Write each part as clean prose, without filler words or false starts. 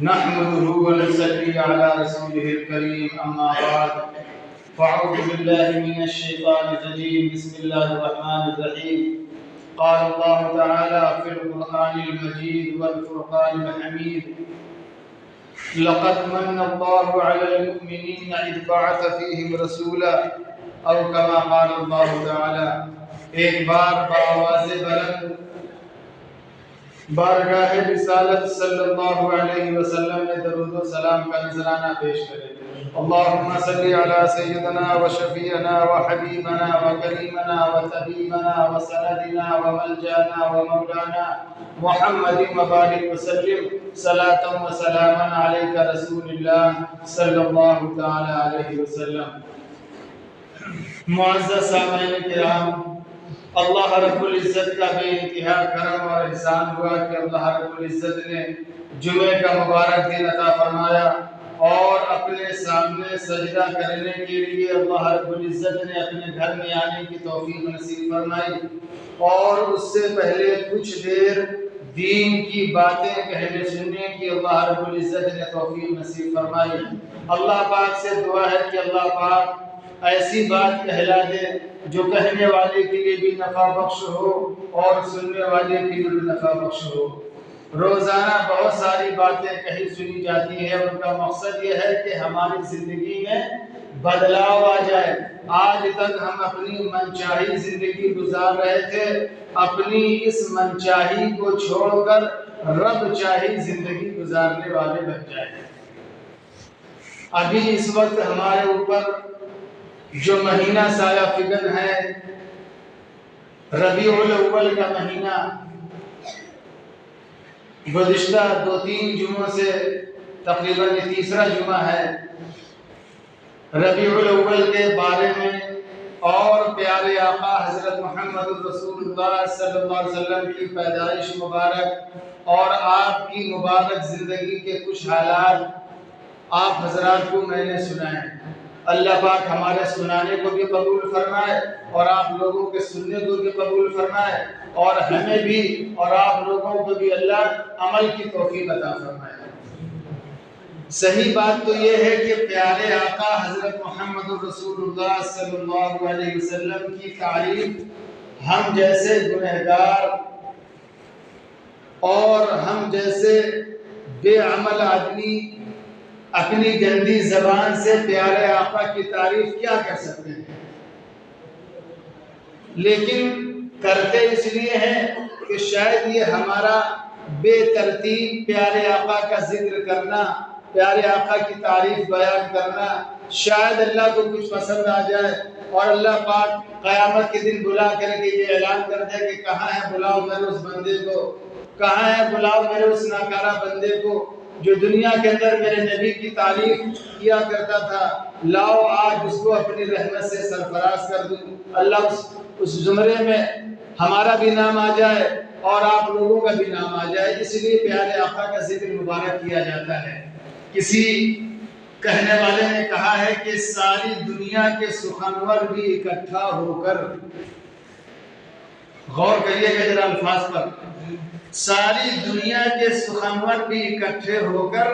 نحمده ونصلي على رسوله الكريم أما بعد فأعوذ بالله من الشيطان الرجيم بسم الله الرحمن الرحيم قال الله تعالى في القرآن المجيد والفرقان الحميد لقد من الله على المؤمنين إذ بعث فيهم رسولا أو كما قال الله تعالى ایک بار بآواز بلند بارگاہ رسالت صلی اللہ علیہ وسلم میں درود و سلام کا نذرانہ پیش کریں۔ اللہم صلی علی سیدنا و شفیعنا و حبیبنا و کریمنا و طبیبنا و سندنا و ملجانا و مولانا محمد مبارک وسلم صلاة و سلاما علیک رسول اللہ صلی اللہ تعالی علیہ وسلم۔ معزز سامعین کرام، اللہ رب العزت کا بے انتہا کرم اور احسان ہوا کہ اللہ رب العزت نے جمعے کا مبارک دن عطا فرمایا اور اپنے سامنے سجدہ کرنے کے لیے اللہ رب العزت نے اپنے گھر میں آنے کی توفیق نصیب فرمائی اور اس سے پہلے کچھ دیر دین کی باتیں کہنے سننے کی اللہ رب العزت نے توفیق نصیب فرمائی۔ اللہ پاک سے دعا ہے کہ اللہ پاک ایسی بات کہلا دے جو کہنے والے کے لیے بھی نفع بخش ہو اور سننے والے کے لیے بھی نفع بخش ہو۔ روزانہ بہت ساری باتیں کہی سنی جاتی ہیں، ان کا مقصد یہ ہے کہ ہماری زندگی میں بدلاؤ آ جائے۔ آج تک ہم اپنی منچاہی زندگی گزار رہے تھے، اپنی اس منچاہی کو چھوڑ کر رب چاہی زندگی گزارنے والے بن جائیں۔ ابھی اس وقت ہمارے اوپر جو مہینہ سایہ فگن ہے، ربیع الاول کا مہینہ، گزشتہ 2-3 جمعوں سے تقریباً یہ تیسرا جمعہ ہے۔ ربیع الاول کے بارے میں اور پیارے آقا حضرت محمد رسول اللہ صلی اللہ علیہ وسلم کی پیدائش مبارک اور آپ کی مبارک زندگی کے کچھ حالات آپ حضرات کو میں نے سنائے۔ اللہ پاک ہمارے سنانے کو بھی قبول فرمائے اور آپ لوگوں کے سننے کو بھی قبول فرمائے اور ہمیں بھی اور آپ لوگوں کو بھی اللہ عمل کی توفیق عطا فرمائے۔ صحیح بات تو یہ ہے کہ پیارے آقا حضرت محمد رسول اللہ صلی اللہ علیہ وسلم کی تعریف ہم جیسے گنہگار اور ہم جیسے بے عمل آدمی اپنی گندی زبان سے پیارے آقا کی تعریف کیا کر سکتے ہیں، لیکن کرتے اس لیے ہیں کہ شاید یہ ہمارا بے ترتیب پیارے آقا کا ذکر کرنا، پیارے آقا کی تعریف بیان کرنا شاید اللہ کو کچھ پسند آ جائے اور اللہ پاک قیامت کے دن بلا کر کے یہ اعلان کر دے کہ کہاں ہے بلاؤ میرے اس بندے کو، کہاں ہے بلاؤ میرے اس ناکارہ بندے کو جو دنیا کے اندر میرے نبی کی تعریف کیا کرتا تھا، لاؤ آج اس کو اپنی رحمت سے سرفراز کر دوں۔ اللہ اس زمرے میں ہمارا بھی نام آ جائے اور آپ لوگوں کا بھی نام آ جائے، اس لیے پیارے آقا کا ذکر مبارک کیا جاتا ہے۔ کسی کہنے والے نے کہا ہے کہ ساری دنیا کے سخنور بھی اکٹھا ہو کر، غور کریے گا ذرا الفاظ پر، ساری دنیا کے سخنور بھی اکٹھے ہو کر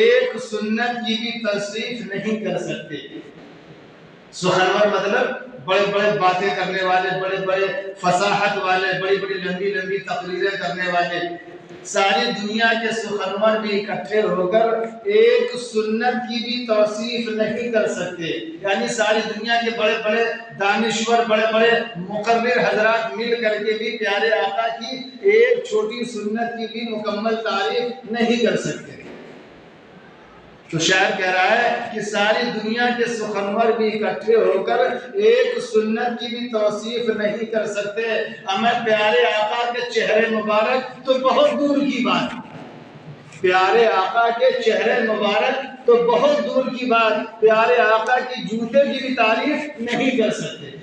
ایک سنت کی بھی تصریف نہیں کر سکتے۔ سخنور مطلب بڑے بڑے باتیں کرنے والے، بڑے بڑے فصاحت والے، بڑی بڑی لمبی لمبی تقریریں کرنے والے، ساری دنیا کے سخنور بھی اکٹھے ہو کر ایک سنت کی بھی توصیف نہیں کر سکتے۔ یعنی ساری دنیا کے بڑے بڑے دانشور، بڑے بڑے مقرر حضرات مل کر کے بھی پیارے آقا کی ایک چھوٹی سنت کی بھی مکمل تعریف نہیں کر سکتے۔ تو شاعر کہہ رہا ہے کہ ساری دنیا کے سخنور بھی اکٹھے ہو کر ایک سنت کی بھی توصیف نہیں کر سکتے، ہمیں پیارے آقا کے چہرے مبارک تو بہت دور کی بات، پیارے آقا کے چہرے مبارک تو بہت دور کی بات، پیارے آقا کی جوتے کی بھی تعریف نہیں کر سکتے۔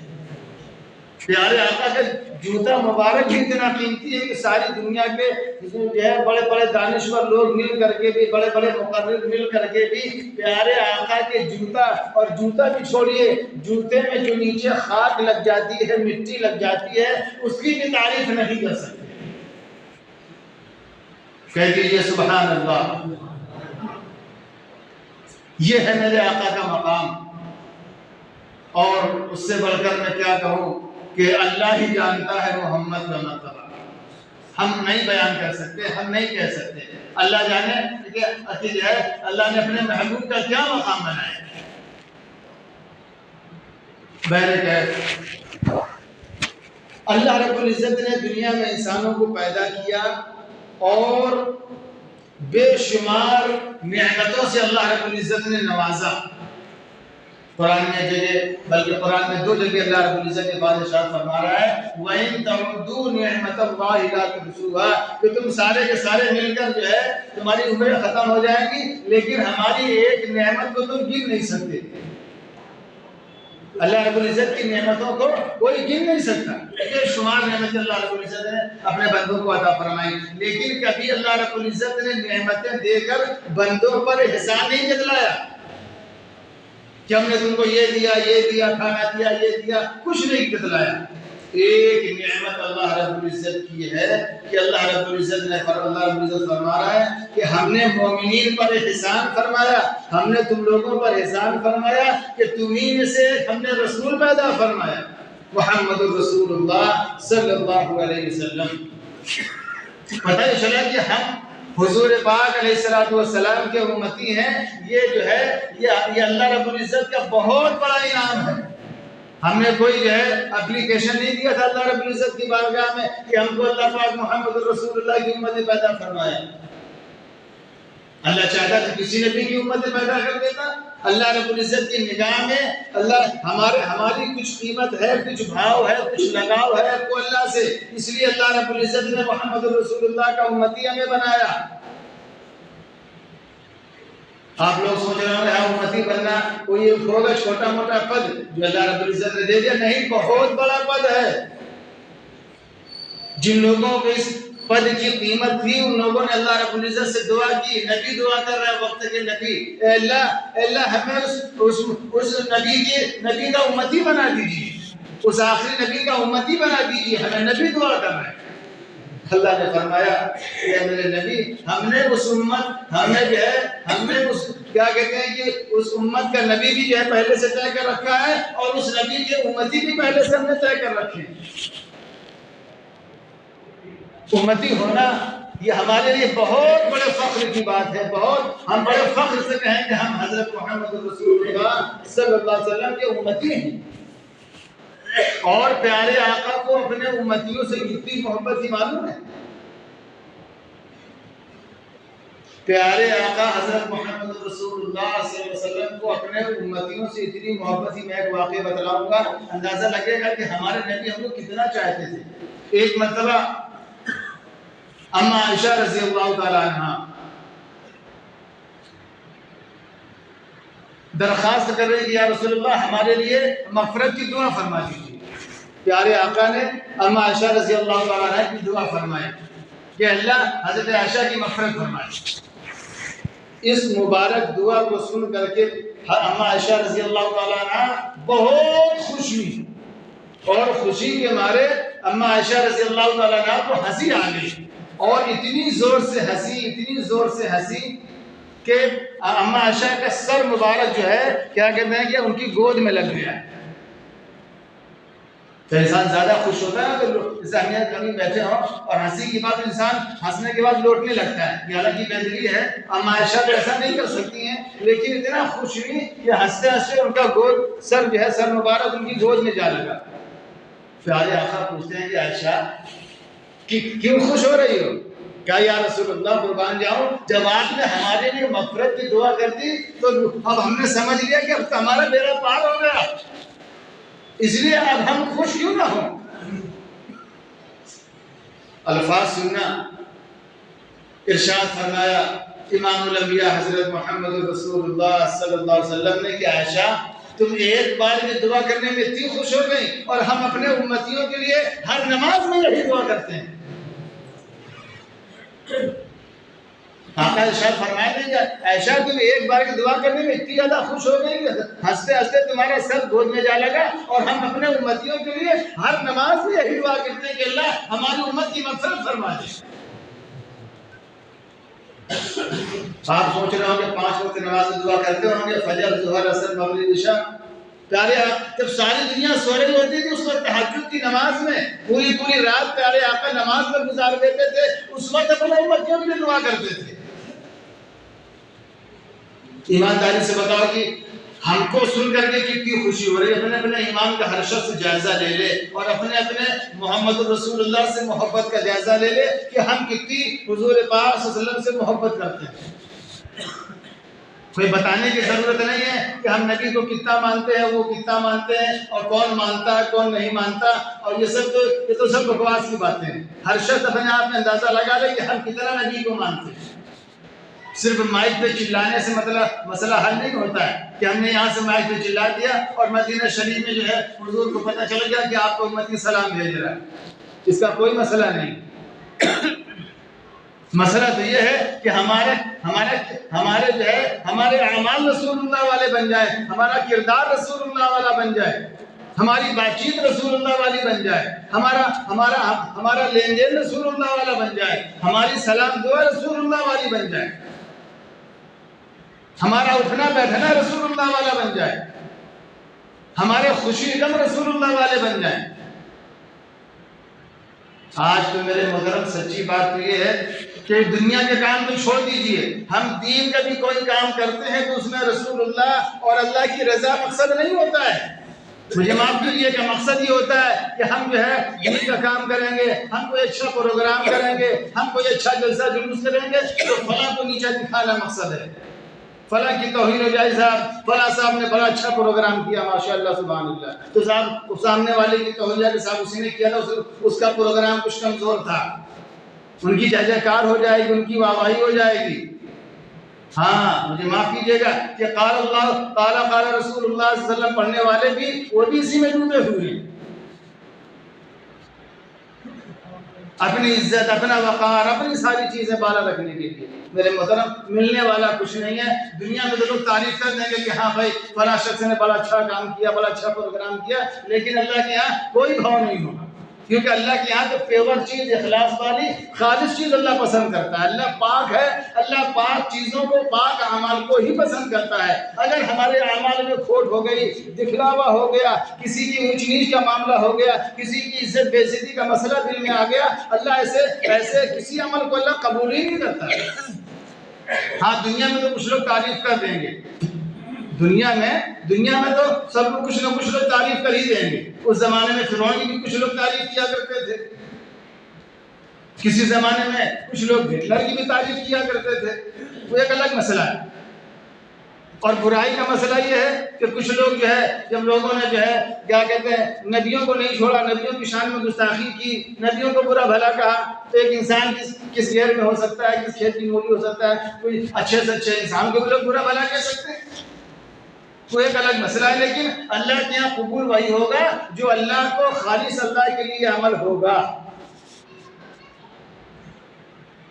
پیارے آقا کا جوتا مبارک بھی اتنا قیمتی ہے کہ ساری دنیا کے جو ہے بڑے بڑے دانشور لوگ مل کر کے بھی، بڑے بڑے مقرر مل کر کے بھی پیارے آقا کے جوتا، اور جوتا بھی چھوڑیے، جوتے میں جو نیچے خاک لگ جاتی ہے، مٹی لگ جاتی ہے، اس کی بھی تعریف نہیں کر سکتے۔ کہہ دیجیے سبحان اللہ۔ یہ ہے میرے آقا کا مقام، اور اس سے بڑھ کر میں کیا کہوں کہ اللہ ہی جانتا ہے محمد کا مرتبہ، ہم نہیں بیان کر سکتے، ہم نہیں کہہ سکتے۔ اللہ جانے کہ جو ہے اللہ نے اپنے محبوب کا کیا مقام بنایا۔ بہرکیف اللہ رب العزت نے دنیا میں انسانوں کو پیدا کیا اور بے شمار نعمتوں سے اللہ رب العزت نے نوازا۔ قرآن میں جگہ، بلکہ قرآن میں 2 جگہ اللہ رب العزت نے بادشاہ فرما رہا ہے وَإِن تَعُدُّوا نِعْمَةَ اللَّهِ لَا تُحْصُوهَا، کہ تم سارے کے سارے مل کر جو ہے تمہاری عمریں ختم ہو جائیں گی، لیکن ہماری ایک نعمت کو تم گن نہیں سکتے۔ اللہ رب العزت کی نعمتوں کو کوئی گن نہیں سکتا، بے شمار نعمتیں اللہ رب العزت نے اپنے بندوں کو عطا فرمائی، لیکن کبھی اللہ رب العزت نے نعمتیں دے کر بندوں پر احسان نہیں جتلایا کہ ہم نے تم کو یہ دیا، یہ دیا، کھانا دیا، یہ دیا، کچھ نہیں بتلایا۔ ایک نعمت اللہ رب العزت کی ہے کہ اللہ رب العزت نے فرما رہا ہے کہ ہم نے مومنین پر احسان فرمایا، ہم نے تم لوگوں پر احسان فرمایا کہ تمہیں میں سے ہم نے رسول پیدا فرمایا، محمد رسول اللہ صلی اللہ علیہ وسلم۔ پتہ ہی چلا کہ ہم حضور پاک علیہ السلام کے امتی ہیں، یہ جو ہے یہ اللہ رب العزت کا بہت بڑا انعام ہے۔ ہم نے کوئی جو ہے اپلیکیشن نہیں دیا تھا اللہ رب العزت کی بارگاہ میں کہ ہم کو اللہ پاک محمد رسول اللہ کی امت پیدا فرمایا۔ اللہ چاہتا تو کسی نبی کی امت پیدا کر دیتا۔ اللہ رب العزت کی نگاہ میں اللہ ہماری کچھ قیمت ہے، کچھ بھاؤ ہے، کچھ لگاؤ ہے کو اللہ سے، اس لیے اللہ رب العزت نے محمد رسول اللہ کا امتی ہمیں بنایا۔ آپ لوگ سوچ رہے ہوں گے امتی بننا کوئی ہوگا چھوٹا موٹا پد جو اللہ رب العزت نے دے دیا، نہیں، بہت بڑا پد ہے۔ جن لوگوں کو اس پد کی قیمت تھی ان لوگوں نے اللہ رب العزت سے دعا کی، نبی دعا کر رہا ہے وقت کے نبی، اے اللہ ہمیں اس نبی کا امتی بنا دیجیے، اس آخری نبی کا امتی بنا دیجیے، ہمیں نبی دعا کر رہا ہے۔ اللہ نے فرمایا کہ میرے نبی ہم نے اس امت، ہم نے اس کیا کہتے ہیں کہ اس امت کا نبی بھی جو ہے پہلے سے طے کر رکھا ہے، اور اس نبی کے امتی بھی پہلے سے ہم نے طے کر رکھے ہیں۔ امتی ہونا یہ ہمارے لیے بہت بڑے فخر کی بات ہے، بہت ہم بڑے فخر سے کہیں کہ ہم حضرت محمد رسول اللہ صلی اللہ علیہ وسلم کے امتی ہیں۔ اور پیارے آقا کو اپنے امتیوں سے کتنی محبت ہی معلوم ہے۔ پیارے آقا حضرت محمد رسول اللہ صلی اللہ علیہ وسلم کو اپنے امتیوں سے اتنی محبت ہی، میں ایک واقعہ بتلاؤں گا، اندازہ لگے گا کہ ہمارے نبی ہم کو کتنا چاہتے تھے۔ ایک مرتبہ اما عائشہ رضی اللہ تعالی عنہ درخواست کر رہی کہ یا رسول اللہ ہمارے لیے مغفرت کی دعا فرما دیجیے۔ پیارے آقا نے اما عائشہ رضی اللہ تعالیٰ عنہ کی دعا فرمائی کہ اللہ حضرت عائشہ کی مغفرت فرمائے۔ اس مبارک دعا کو سن کر کے اما عائشہ رضی اللہ تعالیٰ عنہ بہت خوش ہوئی، اور خوشی کے مارے اما عائشہ رضی اللہ تعالیٰ عنہ کو ہنسی آ گئی، اور اتنی زور سے ہنسی کہ اما عائشہ کا سر مبارک جو ہے کیا کہتے ہیں کہ ان کی گود میں لگ گیا۔ تو انسان زیادہ خوش ہوتا ہے تو ذہنیت کمی بیٹھے ہوں اور ہنسی کی بات انسان ہنسنے کے بعد لوٹنے لگتا ہے، یہ حالانکہ بہتری ہے۔ اما عائشہ تو ایسا نہیں کر سکتی ہیں، لیکن اتنا خوش ہوئی کہ ہنستے ہنستے ان کا گود سر جو ہے سر مبارک ان کی گود میں جا لگا۔ پیارے آقا پوچھتے ہیں کہ عائشہ کیوں خوش ہو رہی ہو؟ کہا یا رسول اللہ قربان جاؤں، جب آپ نے ہمارے لیے مغفرت کی دعا کر دی تو اب ہم نے سمجھ لیا کہ اب ہمارا بیڑا پار ہو گیا، اس لیے اب ہم خوش کیوں نہ ہوں۔ الفاظ سننا، ارشاد فرمایا امام الانبیاء حضرت محمد رسول اللہ صلی اللہ علیہ وسلم نے کہ عائشہ تم ایک بار کی دعا کرنے میں اتنی خوش ہو گئی، اور ہم اپنے امتیوں کے لیے ہر نماز میں یہی دعا کرتے ہیں۔ آقا ارشاد فرمائے دیں گے عائشہ تم ایک بار کی دعا کرنے میں اتنی زیادہ خوش ہو گئی کہ ہنستے ہنستے تمہارا سر گود میں جا لگا، اور ہم اپنے امتیوں کے لیے ہر نماز میں یہی دعا کرتے ہیں کہ اللہ ہماری امت کی مغفرت فرما دے۔ آپ سوچ رہے ہوں گے 5 وقت نماز میں دعا کرتے ہوں گے، فجر، ظہر، عصر، مغرب، عشاء۔ پیارے جب ساری دنیا سو رہی ہوتی تھی اس وقت تہجد کی نماز میں پوری رات پیارے آقا نماز میں گزار دیتے تھے، اس وقت اپنے امتیوں کے لیے دعا کرتے تھے۔ ایمانداری سے بتاؤ کہ ہم کو سن کر کے کتنی خوشی ہو رہی ہے۔ اپنے ایمان کا ہر شخص جائزہ لے لے، اور اپنے محمد رسول اللہ سے محبت کا جائزہ لے لے کہ ہم کتنی حضور پاک صلی اللہ علیہ وسلم سے محبت کرتے ہیں۔ کوئی بتانے کی ضرورت نہیں ہے کہ ہم نبی کو کتنا مانتے ہیں، وہ کتنا مانتے ہیں، اور کون مانتا ہے کون نہیں مانتا، اور یہ تو سب بکواس کی باتیں ہیں۔ ہر شخص اپنے آپ میں اندازہ لگا لے کہ ہم کتنا نبی کو مانتے ہیں۔ صرف مائک پہ چلانے سے مسئلہ حل نہیں ہوتا ہے کہ ہم نے یہاں سے مائک پہ چلا دیا اور مدینہ شریف میں جو ہے حضور کو پتہ چل گیا کہ آپ کو امتی سلام بھیج رہا ہے۔ اس کا کوئی مسئلہ نہیں۔ مسئلہ تو یہ ہے کہ ہمارے جو ہے ہمارے اعمال رسول اللہ والے بن جائیں، ہمارا کردار رسول اللہ والا بن جائے، ہماری بات چیت رسول اللہ والی بن جائے، ہمارا لین دین رسول اللہ والا بن جائے، ہماری سلام دعا رسول اللہ والی بن جائے، ہمارا اٹھنا بیٹھنا رسول اللہ والا بن جائے، ہمارے خوشی غم رسول اللہ والے بن جائیں۔ آج تو میرے محترم سچی بات تو یہ ہے کہ دنیا کے کام تو چھوڑ دیجئے، ہم دین کا بھی کوئی کام کرتے ہیں تو اس میں رسول اللہ اور اللہ کی رضا مقصد نہیں ہوتا ہے۔ مجھے معاف کیجیے کہ مقصد یہ ہوتا ہے کہ ہم جو ہے دین کا کام کریں گے، ہم کوئی اچھا پروگرام کریں گے، ہم کوئی اچھا جلسہ جلوس کریں گے تو فلاں کو نیچا دکھانا مقصد ہے، فلاں کی توہین ہو جائے، فلاں صاحب نے بڑا اچھا پروگرام کیا ماشاءاللہ سبحان اللہ، تو صاحب اس سامنے والے کی توہین جائے کہ صاحب اسی نے کیا تھا، اس کا پروگرام کچھ کمزور تھا، ان کی جے کار ہو جائے گی، ان کی واہواہی ہو جائے گی۔ ہاں مجھے معاف کیجیے گا کہ قال اللہ قال رسول اللہ صلی اللہ علیہ وسلم پڑھنے والے بھی وہ بھی اسی میں ڈوبے ہوئے ہیں۔ اپنی عزت، اپنا وقار، اپنی ساری چیزیں بالا رکھنے کے لیے میرے محترم ملنے والا کچھ نہیں ہے۔ دنیا میں تو لوگ تعریف کر دیں گے کہ ہاں بھائی فلاں شخص نے بڑا اچھا کام کیا، بڑا اچھا پروگرام کیا، لیکن اللہ کے یہاں کوئی بھاؤ نہیں ہوگا، کیونکہ اللہ کے یہاں تو پیور چیز، اخلاص والی خالص چیز اللہ پسند کرتا ہے۔ اللہ پاک ہے، اللہ پاک چیزوں کو، پاک اعمال کو ہی پسند کرتا ہے۔ اگر ہمارے اعمال میں کھوٹ ہو گئی، دکھلاوا ہو گیا، کسی کی اونچ نیچ کا معاملہ ہو گیا، کسی کی عزت بے عزتی کا مسئلہ دل میں آ گیا، اللہ ایسے کسی عمل کو اللہ قبول ہی نہیں کرتا ہے۔ ہاں دنیا میں تو کچھ لوگ تعریف کر دیں گے، دنیا میں تو سب کو کچھ نہ کچھ لوگ تعریف کر ہی دیں گے۔ اس زمانے میں فرعون کی بھی کچھ لوگ تعریف کیا کرتے تھے، کسی زمانے میں کچھ لوگ ہٹلر کی بھی تعریف کیا کرتے تھے، وہ ایک الگ مسئلہ ہے۔ اور برائی کا مسئلہ یہ ہے کہ کچھ لوگ جو ہے جب لوگوں نے جو ہے کیا کہتے ہیں نبیوں کو نہیں چھوڑا، نبیوں کی شان میں گستاخی کی، نبیوں کو برا بھلا کہا، تو ایک انسان کس گھر میں ہو سکتا ہے، کس کھیت کی مولی ہو سکتا ہے، کوئی اچھے سے اچھے انسان کو بھی لوگ برا بھلا کہہ سکتے ہیں، وہ ایک الگ مسئلہ ہے۔ لیکن اللہ کے یہاں قبول وہی ہوگا جو اللہ کو خالص اللہ کے لیے عمل ہوگا۔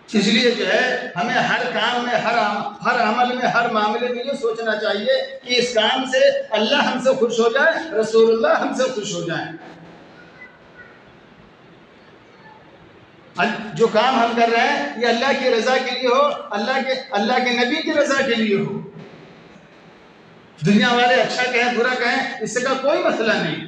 اس لیے جو ہے ہمیں ہر کام میں، ہر عمل میں، ہر معاملے میں یہ سوچنا چاہیے کہ اس کام سے اللہ ہم سے خوش ہو جائے، رسول اللہ ہم سے خوش ہو جائیں۔ جو کام ہم کر رہے ہیں یہ اللہ کی رضا کے لیے ہو، اللہ کے نبی کی رضا کے لیے ہو۔ دنیا والے اچھا کہیں برا کہیں اس سے کا کوئی مسئلہ نہیں۔